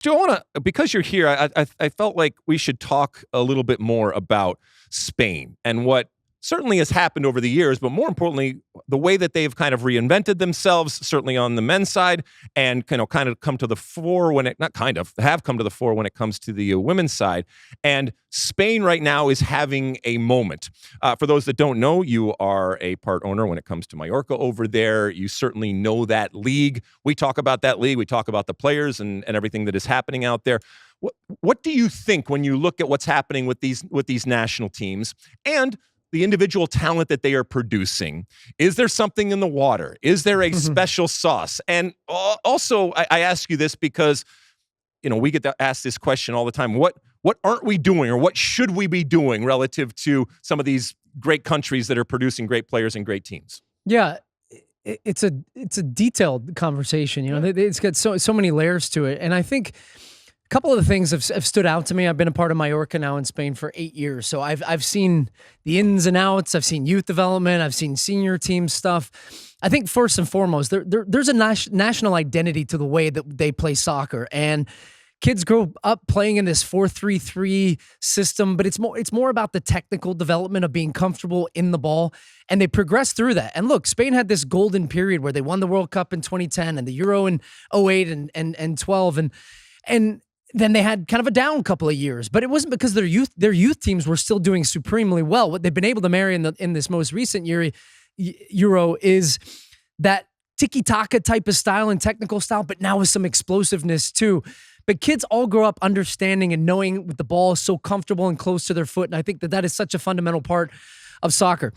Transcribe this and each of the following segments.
Joe, I want to, because you're here, I felt like we should talk a little bit more about Spain and what certainly has happened over the years, but more importantly, the way that they've kind of reinvented themselves, certainly on the men's side, and kind of come to the fore when it, not kind of, have come to the fore when it comes to the women's side. And Spain right now is having a moment. For those that don't know, you are a part owner when it comes to Mallorca over there. You certainly know that league. We talk about that league. We talk about the players and everything that is happening out there. What do you think when you look at what's happening with these national teams and the individual talent that they are producing? Is there something in the water? Is there a special sauce? And also, I ask you this because, we get to ask this question all the time. What aren't we doing, or what should we be doing relative to some of these great countries that are producing great players and great teams? Yeah, it's a detailed conversation. It's got so many layers to it, and I think a couple of the things have stood out to me. I've been a part of Mallorca now in Spain for 8 years. So I've seen the ins and outs. I've seen youth development. I've seen senior team stuff. I think first and foremost, there's a national identity to the way that they play soccer. And kids grow up playing in this 4-3-3 system, but it's more about the technical development of being comfortable in the ball, and they progress through that. And look, Spain had this golden period where they won the World Cup in 2010 and the Euro in 2008 and 12, and then they had kind of a down couple of years, but it wasn't because their youth teams were still doing supremely well. What they've been able to marry in this most recent Euro is that tiki-taka type of style and technical style, but now with some explosiveness too. But kids all grow up understanding and knowing with the ball is so comfortable and close to their foot, and I think that is such a fundamental part of soccer.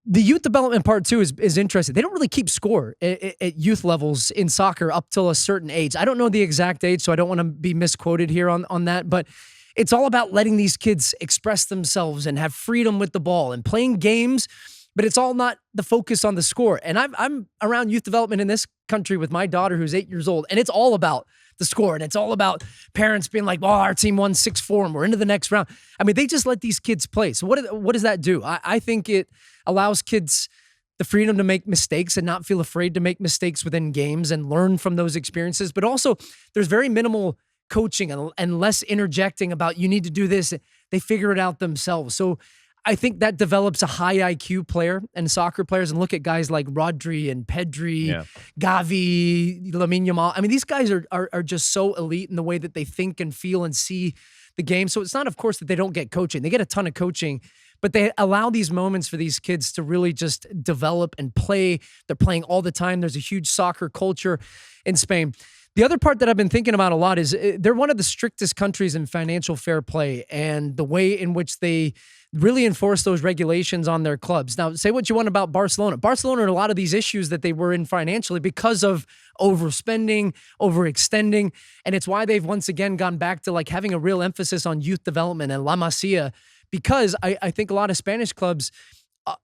The youth development part too is interesting. They don't really keep score at youth levels in soccer up till a certain age. I don't know the exact age, so I don't want to be misquoted here on that, but it's all about letting these kids express themselves and have freedom with the ball and playing games, but it's all not the focus on the score. And I'm around youth development in this country with my daughter who's 8 years old, and it's all about the score, and it's all about parents being like, "Oh, our team won 6-4, and we're into the next round." I mean, they just let these kids play. So what does that do? I think it allows kids the freedom to make mistakes and not feel afraid to make mistakes within games and learn from those experiences. But also, there's very minimal coaching and less interjecting about you need to do this. They figure it out themselves. So I think that develops a high IQ player and soccer players. And look at guys like Rodri and Pedri, Gavi, Lamine Yamal. I mean, these guys are just so elite in the way that they think and feel and see the game. So it's not, of course, that they don't get coaching. They get a ton of coaching, but they allow these moments for these kids to really just develop and play. They're playing all the time. There's a huge soccer culture in Spain. The other part that I've been thinking about a lot is they're one of the strictest countries in financial fair play and the way in which they really enforce those regulations on their clubs. Now, say what you want about Barcelona. Barcelona had a lot of these issues that they were in financially because of overspending, overextending, and it's why they've once again gone back to like having a real emphasis on youth development and La Masia, because I think a lot of Spanish clubs,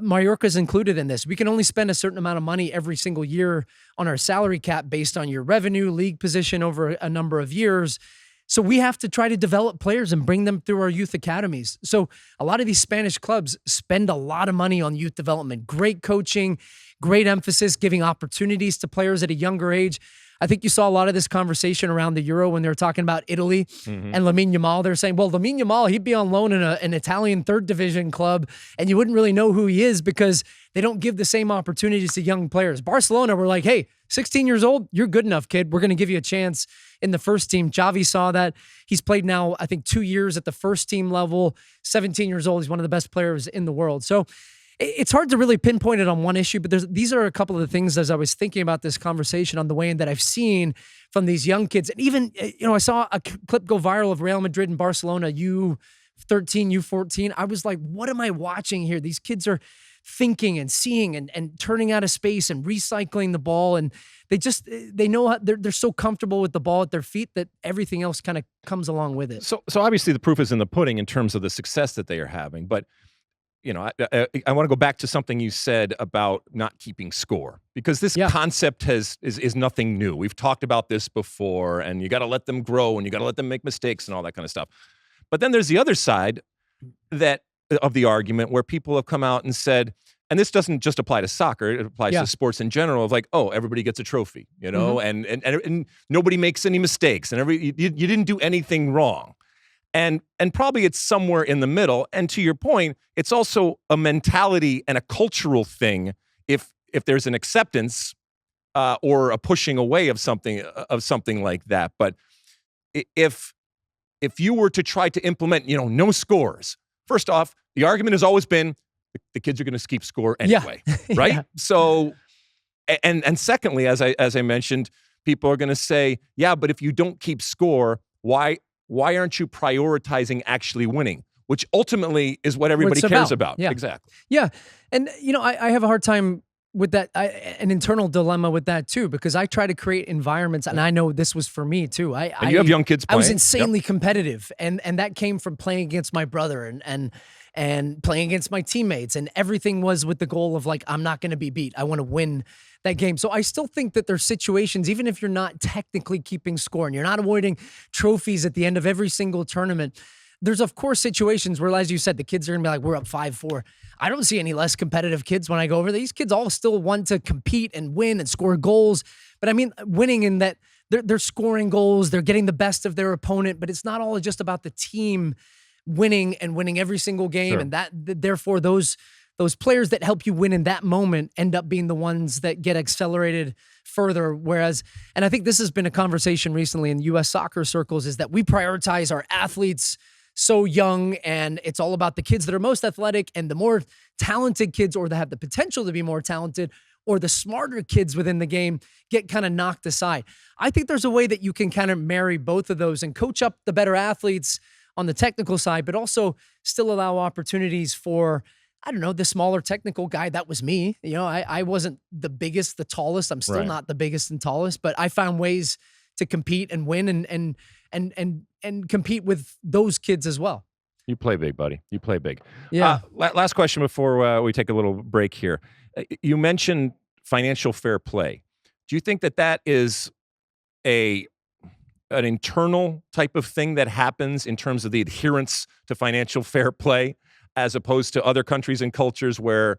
Mallorca's included in this. We can only spend a certain amount of money every single year on our salary cap based on your revenue, league position over a number of years. So we have to try to develop players and bring them through our youth academies. So a lot of these Spanish clubs spend a lot of money on youth development, great coaching, great emphasis, giving opportunities to players at a younger age. I think you saw a lot of this conversation around the Euro when they were talking about Italy and Lamine Yamal. They're saying, well, Lamine Yamal, he'd be on loan in an Italian third division club, and you wouldn't really know who he is because they don't give the same opportunities to young players. Barcelona were like, hey, 16 years old, you're good enough, kid. We're going to give you a chance in the first team. Xavi saw that. He's played now, I think, 2 years at the first team level. 17 years old. He's one of the best players in the world. So it's hard to really pinpoint it on one issue, but these are a couple of the things as I was thinking about this conversation on the way in that I've seen from these young kids. And even, I saw a clip go viral of Real Madrid and Barcelona, U13, U14. I was like, what am I watching here? These kids are thinking and seeing and turning out of space and recycling the ball. And they know how they're so comfortable with the ball at their feet that everything else kind of comes along with it. So obviously the proof is in the pudding in terms of the success that they are having, but I want to go back to something you said about not keeping score, because this concept is nothing new. We've talked about this before, and you got to let them grow and you got to let them make mistakes and all that kind of stuff. But then there's the other side of the argument where people have come out and said, and this doesn't just apply to soccer, it applies to sports in general, of like, oh, everybody gets a trophy, and nobody makes any mistakes, and you didn't do anything wrong. And probably it's somewhere in the middle. And to your point, it's also a mentality and a cultural thing if there's an acceptance or a pushing away of something like that. But if you were to try to implement, no scores, first off, the argument has always been the kids are going to keep score anyway, right? Yeah. So, and secondly, as I mentioned, people are going to say, yeah, but if you don't keep score, why aren't you prioritizing actually winning? Which ultimately is what everybody cares about. Yeah. Exactly. Yeah. And, I have a hard time with that, an internal dilemma with that too, because I try to create environments, and I know this was for me too. And you have young kids playing. I was insanely competitive, and that came from playing against my brother and playing against my teammates, and everything was with the goal of like, I'm not going to be beat. I want to win that game. So I still think that there's situations, even if you're not technically keeping score and you're not avoiding trophies at the end of every single tournament, there's of course situations where, as you said, the kids are gonna be like, we're up 5-4. I don't see any less competitive kids when I go over there. These kids all still want to compete and win and score goals. But I mean, winning in that they're scoring goals, they're getting the best of their opponent, but it's not all just about the team winning and winning every single game. Sure. And therefore those players that help you win in that moment end up being the ones that get accelerated further. Whereas, and I think this has been a conversation recently in U.S. soccer circles, is that we prioritize our athletes so young, and it's all about the kids that are most athletic, and the more talented kids, or that have the potential to be more talented, or the smarter kids within the game, get kind of knocked aside. I think there's a way that you can kind of marry both of those and coach up the better athletes on the technical side, but also still allow opportunities for, I don't know, the smaller technical guy. That was me. I wasn't the biggest, the tallest. I'm still not the biggest and tallest, but I found ways to compete and win and compete with those kids as well. You play big, buddy. You play big. Yeah. Last question before we take a little break here. You mentioned financial fair play. Do you think that is an internal type of thing that happens in terms of the adherence to financial fair play, as opposed to other countries and cultures where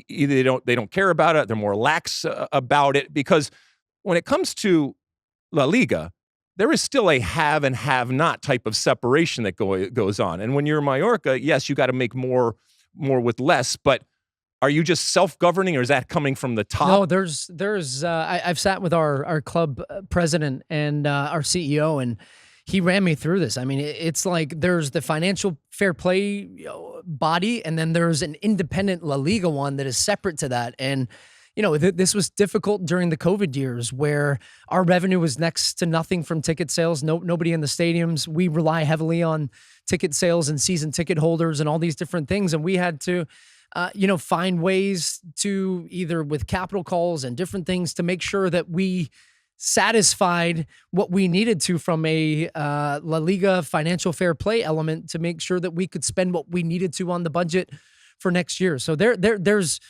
either they don't care about it, they're more lax about it? Because when it comes to La Liga, there is still a have and have not type of separation that goes on. And when you're in Mallorca, yes, you got to make more with less, but are you just self-governing, or is that coming from the top? No, there's I've sat with our club president and our CEO, and he ran me through this. I mean, it's like there's the financial fair play body, and then there's an independent La Liga one that is separate to that. And this was difficult during the COVID years, where our revenue was next to nothing from ticket sales. Nobody in the stadiums. We rely heavily on ticket sales and season ticket holders and all these different things. And we had to, find ways to, either with capital calls and different things, to make sure that we satisfied what we needed to from a La Liga financial fair play element, to make sure that we could spend what we needed to on the budget for next year. So there's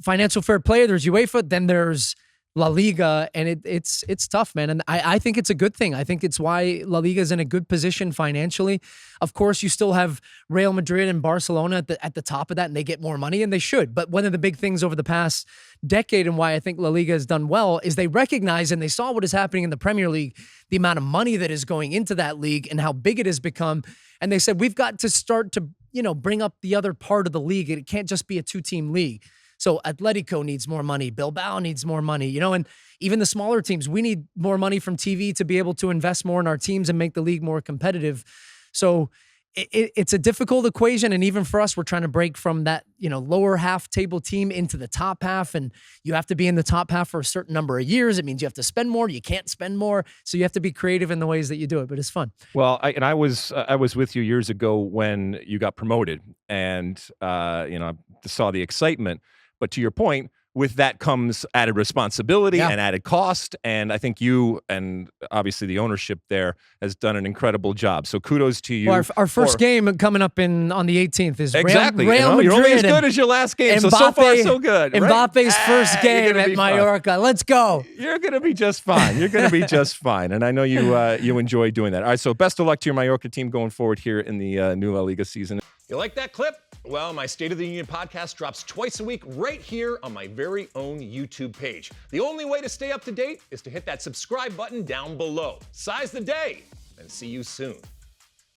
financial fair play, there's UEFA, then there's La Liga, and it's tough, man. And I think it's a good thing. I think it's why La Liga is in a good position financially. Of course, you still have Real Madrid and Barcelona at the top of that, and they get more money, and they should. But one of the big things over the past decade, and why I think La Liga has done well, is they recognize, and they saw what is happening in the Premier League, the amount of money that is going into that league and how big it has become. And they said, we've got to start to, bring up the other part of the league. It can't just be a 2-team league. So Atletico needs more money. Bilbao needs more money, and even the smaller teams, we need more money from TV to be able to invest more in our teams and make the league more competitive. So it's a difficult equation. And even for us, we're trying to break from that, lower half table team into the top half. And you have to be in the top half for a certain number of years. It means you have to spend more. You can't spend more. So you have to be creative in the ways that you do it, but it's fun. Well, I was with you years ago when you got promoted, and, saw the excitement. But to your point, with that comes added responsibility and added cost. And I think you, and obviously the ownership there, has done an incredible job. So kudos to you. Well, our first game coming up on the 18th is exactly Real Madrid. You're only as good as your last game. So far, so good. Right? Mbappe's first game at Mallorca. Fun. Let's go. You're going to be just fine. You're going to be just fine. And I know you enjoy doing that. All right, so best of luck to your Mallorca team going forward here in the new La Liga season. You like that clip? Well, my State of the Union podcast drops twice a week right here on my very own YouTube page. The only way to stay up to date is to hit that subscribe button down below. Size the day, and see you soon.